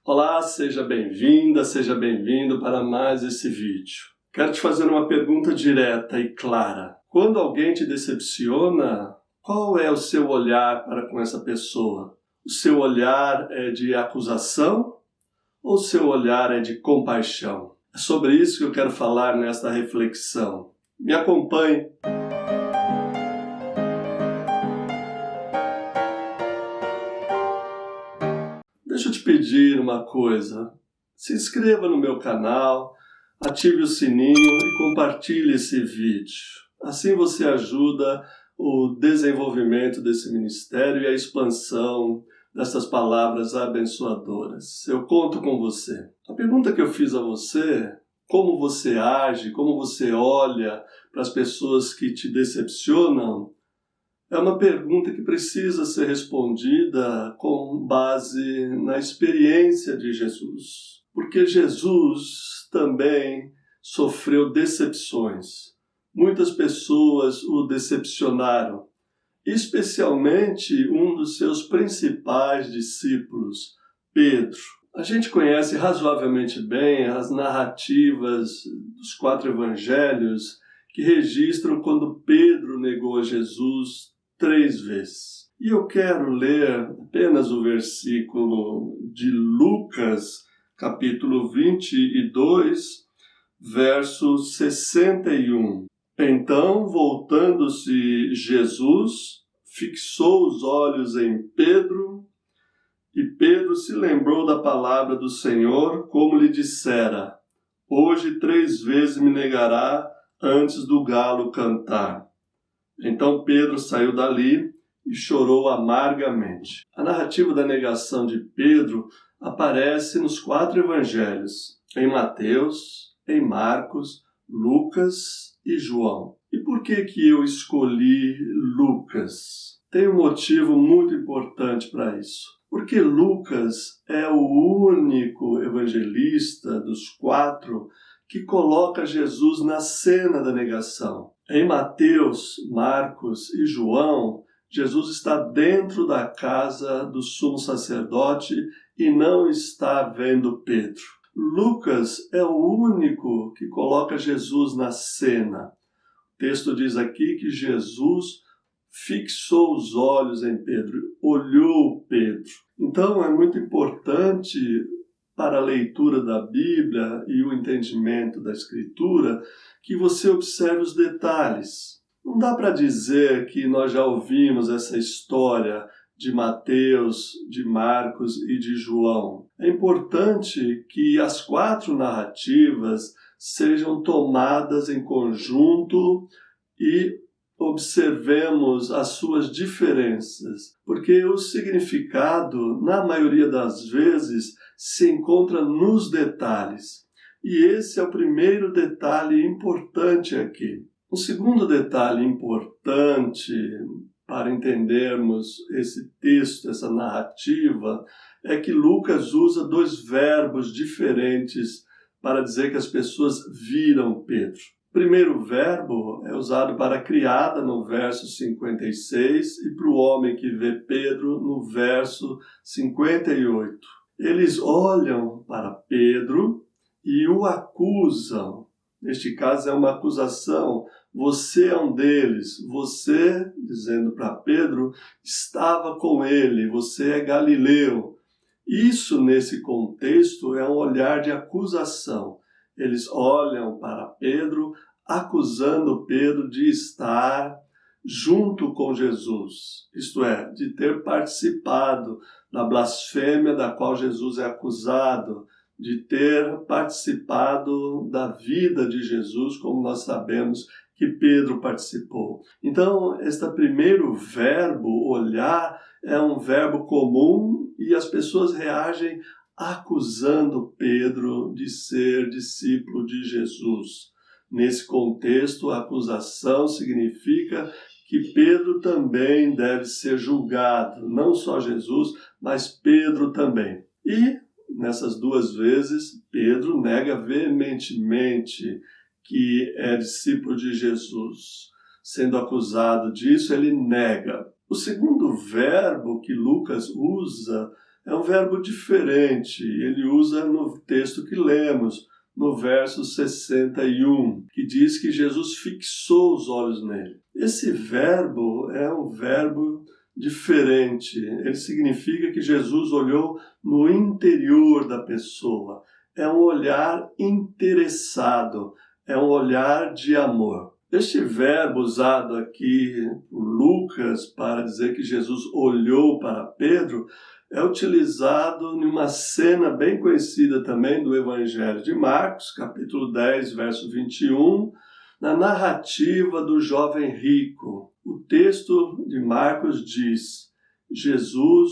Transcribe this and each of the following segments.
Olá, seja bem-vinda, seja bem-vindo para mais esse vídeo. Quero te fazer uma pergunta direta e clara. Quando alguém te decepciona, qual é o seu olhar para com essa pessoa? O seu olhar é de acusação ou o seu olhar é de compaixão? É sobre isso que eu quero falar nesta reflexão. Me acompanhe. Deixa eu te pedir uma coisa. Se inscreva no meu canal, ative o sininho e compartilhe esse vídeo. Assim você ajuda o desenvolvimento desse ministério e a expansão dessas palavras abençoadoras. Eu conto com você. A pergunta que eu fiz a você, como você age, como você olha para as pessoas que te decepcionam, é uma pergunta que precisa ser respondida com base na experiência de Jesus. Porque Jesus também sofreu decepções. Muitas pessoas o decepcionaram, especialmente um dos seus principais discípulos, Pedro. A gente conhece razoavelmente bem as narrativas dos 4 evangelhos que registram quando Pedro negou a Jesus 3 vezes. E eu quero ler apenas o versículo de Lucas, capítulo 22, verso 61. Então, voltando-se Jesus, fixou os olhos em Pedro, e Pedro se lembrou da palavra do Senhor, como lhe dissera: hoje 3 vezes me negará antes do galo cantar. Então Pedro saiu dali e chorou amargamente. A narrativa da negação de Pedro aparece nos 4 evangelhos, em Mateus, em Marcos, Lucas e João. E por que eu escolhi Lucas? Tem um motivo muito importante para isso. Porque Lucas é o único evangelista dos 4 que coloca Jesus na cena da negação. Em Mateus, Marcos e João, Jesus está dentro da casa do sumo sacerdote e não está vendo Pedro. Lucas é o único que coloca Jesus na cena. O texto diz aqui que Jesus fixou os olhos em Pedro, olhou Pedro. Então é muito importante para a leitura da Bíblia e o entendimento da Escritura que você observe os detalhes. Não dá para dizer que nós já ouvimos essa história de Mateus, de Marcos e de João. É importante que as 4 narrativas sejam tomadas em conjunto e observemos as suas diferenças, porque o significado, na maioria das vezes, se encontra nos detalhes. E esse é o primeiro detalhe importante aqui. O segundo detalhe importante para entendermos esse texto, essa narrativa, é que Lucas usa 2 verbos diferentes para dizer que as pessoas viram Pedro. O primeiro verbo é usado para a criada no verso 56 e para o homem que vê Pedro no verso 58. Eles olham para Pedro e o acusam. Neste caso é uma acusação. Você é um deles. Você, dizendo para Pedro, estava com ele. Você é galileu. Isso, nesse contexto, é um olhar de acusação. Eles olham para Pedro, acusando Pedro de estar junto com Jesus, isto é, de ter participado da blasfêmia da qual Jesus é acusado, de ter participado da vida de Jesus, como nós sabemos que Pedro participou. Então, este primeiro verbo, olhar, é um verbo comum e as pessoas reagem acusando Pedro de ser discípulo de Jesus. Nesse contexto, a acusação significa que Pedro também deve ser julgado, não só Jesus, mas Pedro também. E, nessas 2 vezes, Pedro nega veementemente que é discípulo de Jesus. Sendo acusado disso, ele nega. O segundo verbo que Lucas usa é um verbo diferente. Ele usa no texto que lemos, no verso 61, que diz que Jesus fixou os olhos nele. Esse verbo é um verbo diferente. Ele significa que Jesus olhou no interior da pessoa. É um olhar interessado, é um olhar de amor. Este verbo usado aqui por Lucas para dizer que Jesus olhou para Pedro é utilizado em uma cena bem conhecida também do Evangelho de Marcos, capítulo 10, verso 21, na narrativa do jovem rico. O texto de Marcos diz: Jesus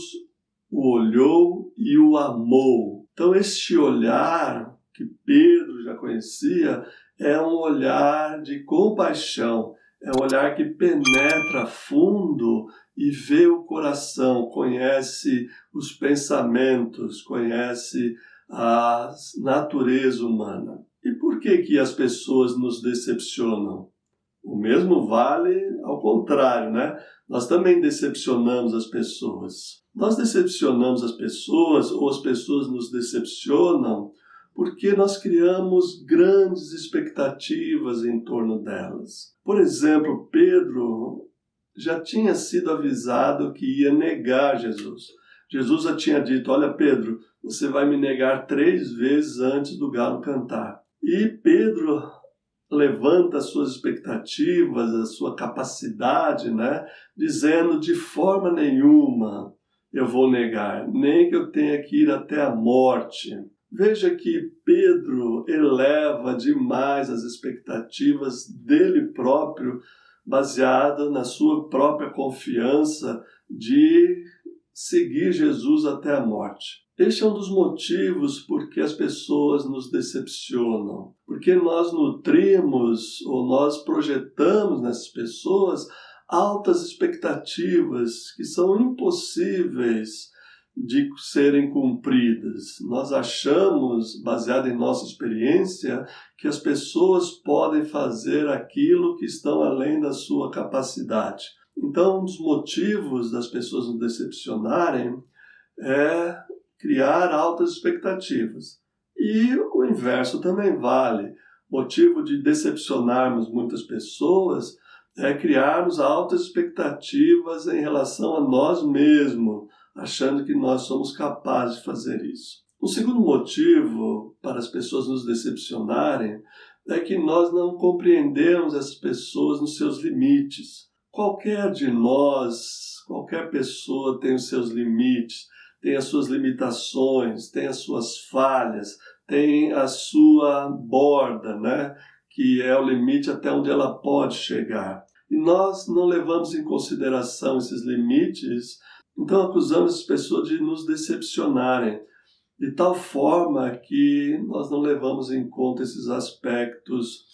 o olhou e o amou. Então, este olhar que Pedro já conhecia é um olhar de compaixão, é um olhar que penetra fundo e vê o coração, conhece os pensamentos, conhece a natureza humana. E por que as pessoas nos decepcionam? O mesmo vale ao contrário, né? Nós também decepcionamos as pessoas. Nós decepcionamos as pessoas, ou as pessoas nos decepcionam, porque nós criamos grandes expectativas em torno delas. Por exemplo, Pedro já tinha sido avisado que ia negar Jesus. Jesus já tinha dito: olha, Pedro, você vai me negar 3 vezes antes do galo cantar. E Pedro levanta as suas expectativas, a sua capacidade, né? Dizendo: de forma nenhuma eu vou negar, nem que eu tenha que ir até a morte. Veja que Pedro eleva demais as expectativas dele próprio, baseado na sua própria confiança de seguir Jesus até a morte. Este é um dos motivos por que as pessoas nos decepcionam, porque nós nutrimos ou nós projetamos nessas pessoas altas expectativas que são impossíveis de serem cumpridas. Nós achamos, baseado em nossa experiência, que as pessoas podem fazer aquilo que estão além da sua capacidade. Então, um dos motivos das pessoas nos decepcionarem é criar altas expectativas. E o inverso também vale. Motivo de decepcionarmos muitas pessoas é criarmos altas expectativas em relação a nós mesmos, achando que nós somos capazes de fazer isso. O segundo motivo para as pessoas nos decepcionarem é que nós não compreendemos essas pessoas nos seus limites. Qualquer de nós, qualquer pessoa tem os seus limites, tem as suas limitações, tem as suas falhas, tem a sua borda, né? Que é o limite até onde ela pode chegar. E nós não levamos em consideração esses limites, então acusamos as pessoas de nos decepcionarem, de tal forma que nós não levamos em conta esses aspectos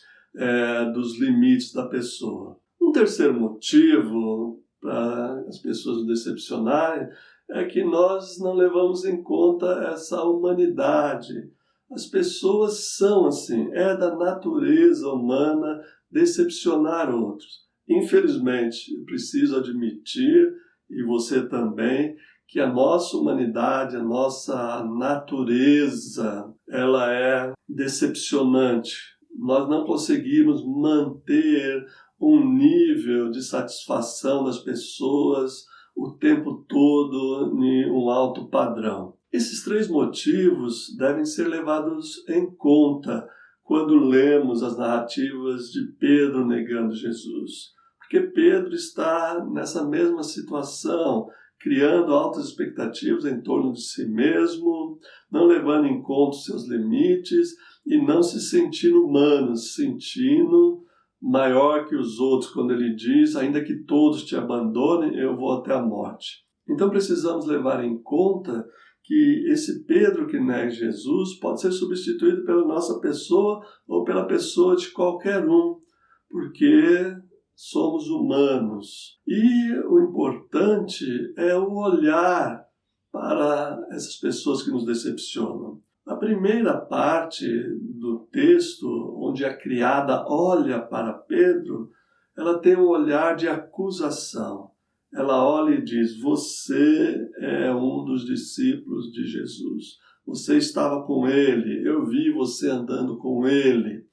dos limites da pessoa. Um terceiro motivo para as pessoas nos decepcionarem é que nós não levamos em conta essa humanidade. As pessoas são assim, é da natureza humana decepcionar outros. Infelizmente, eu preciso admitir, e você também, que a nossa humanidade, a nossa natureza, ela é decepcionante. Nós não conseguimos manter um nível de satisfação das pessoas o tempo todo em um alto padrão. Esses 3 motivos devem ser levados em conta quando lemos as narrativas de Pedro negando Jesus. Porque Pedro está nessa mesma situação, criando altas expectativas em torno de si mesmo, não levando em conta os seus limites e não se sentindo humano, se sentindo maior que os outros, quando ele diz: ainda que todos te abandonem, eu vou até a morte. Então precisamos levar em conta que esse Pedro que nega Jesus pode ser substituído pela nossa pessoa ou pela pessoa de qualquer um, porque somos humanos. E o importante é o olhar para essas pessoas que nos decepcionam. A primeira parte do texto, onde a criada olha para Pedro, ela tem um olhar de acusação. ela olha e diz: você é um dos discípulos de Jesus. Você estava com ele, eu vi você andando com ele.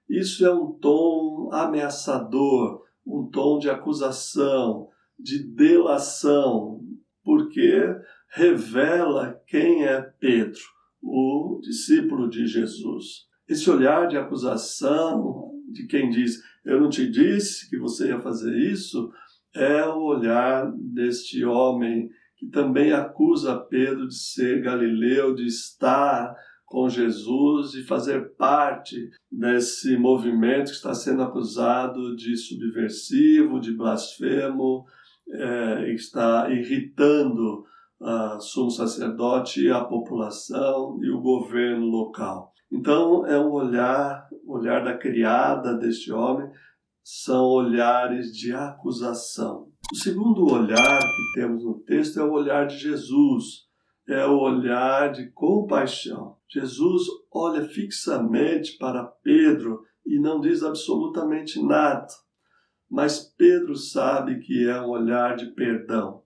Isso é um tom ameaçador, um tom de acusação, de delação, porque revela quem é Pedro, o discípulo de Jesus. Esse olhar de acusação de quem diz: eu não te disse que você ia fazer isso, é o olhar deste homem que também acusa Pedro de ser galileu, de estar com Jesus e fazer parte desse movimento que está sendo acusado de subversivo, de blasfemo, e está irritando o sumo sacerdote, a população e o governo local. Então é um olhar da criada deste homem, são olhares de acusação. O segundo olhar que temos no texto é o olhar de Jesus, é o olhar de compaixão. Jesus olha fixamente para Pedro e não diz absolutamente nada, mas Pedro sabe que é um olhar de perdão.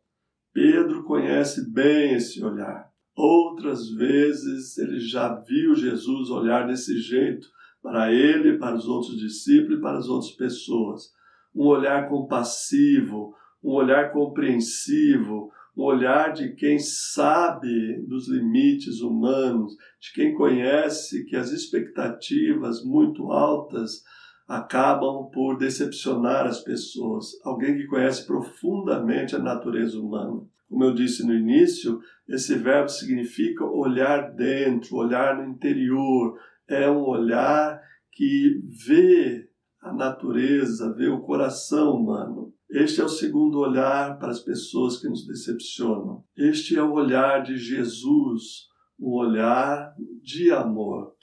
Pedro conhece bem esse olhar. Outras vezes ele já viu Jesus olhar desse jeito para ele, para os outros discípulos e para as outras pessoas. Um olhar compassivo, um olhar compreensivo, um olhar de quem sabe dos limites humanos, de quem conhece que as expectativas muito altas acabam por decepcionar as pessoas. Alguém que conhece profundamente a natureza humana. Como eu disse no início, esse verbo significa olhar dentro, olhar no interior. É um olhar que vê a natureza, vê o coração humano. Este é o segundo olhar para as pessoas que nos decepcionam. Este é o olhar de Jesus, um olhar de amor.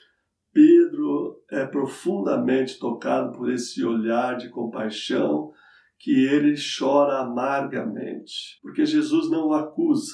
Pedro é profundamente tocado por esse olhar de compaixão que ele chora amargamente, porque Jesus não o acusa,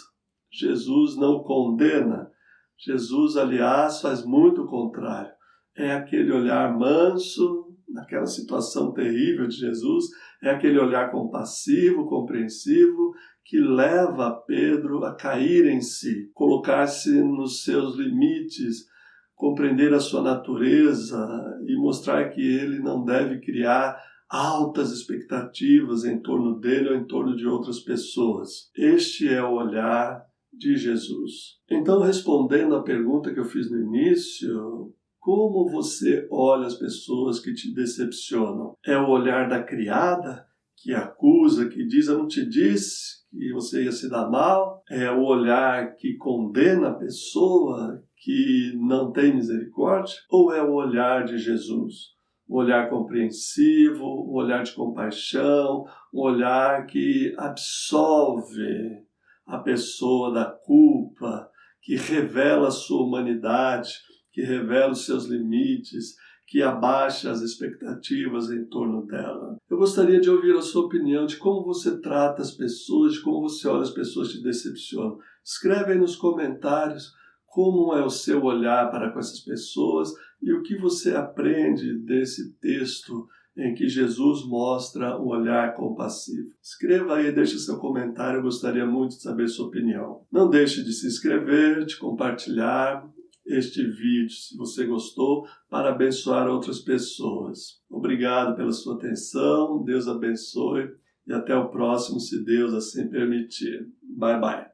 Jesus não o condena, Jesus, aliás, faz muito o contrário. É aquele olhar manso, naquela situação terrível de Jesus, é aquele olhar compassivo, compreensivo, que leva Pedro a cair em si, colocar-se nos seus limites, compreender a sua natureza e mostrar que ele não deve criar altas expectativas em torno dele ou em torno de outras pessoas. Este é o olhar de Jesus. Então, respondendo à pergunta que eu fiz no início, como você olha as pessoas que te decepcionam? É o olhar da criada que acusa, que diz: eu não te disse que você ia se dar mal? É o olhar que condena a pessoa, que não tem misericórdia? Ou é o olhar de Jesus? Um olhar compreensivo, um olhar de compaixão, um olhar que absolve a pessoa da culpa, que revela a sua humanidade, que revela os seus limites, que abaixa as expectativas em torno dela. Eu gostaria de ouvir a sua opinião de como você trata as pessoas, de como você olha as pessoas que te decepcionam. Escreve aí nos comentários como é o seu olhar para com essas pessoas e o que você aprende desse texto em que Jesus mostra um olhar compassivo. Escreva aí, deixe seu comentário, eu gostaria muito de saber sua opinião. Não deixe de se inscrever, de compartilhar este vídeo, se você gostou, para abençoar outras pessoas. Obrigado pela sua atenção, Deus abençoe e até o próximo, se Deus assim permitir. Bye, bye.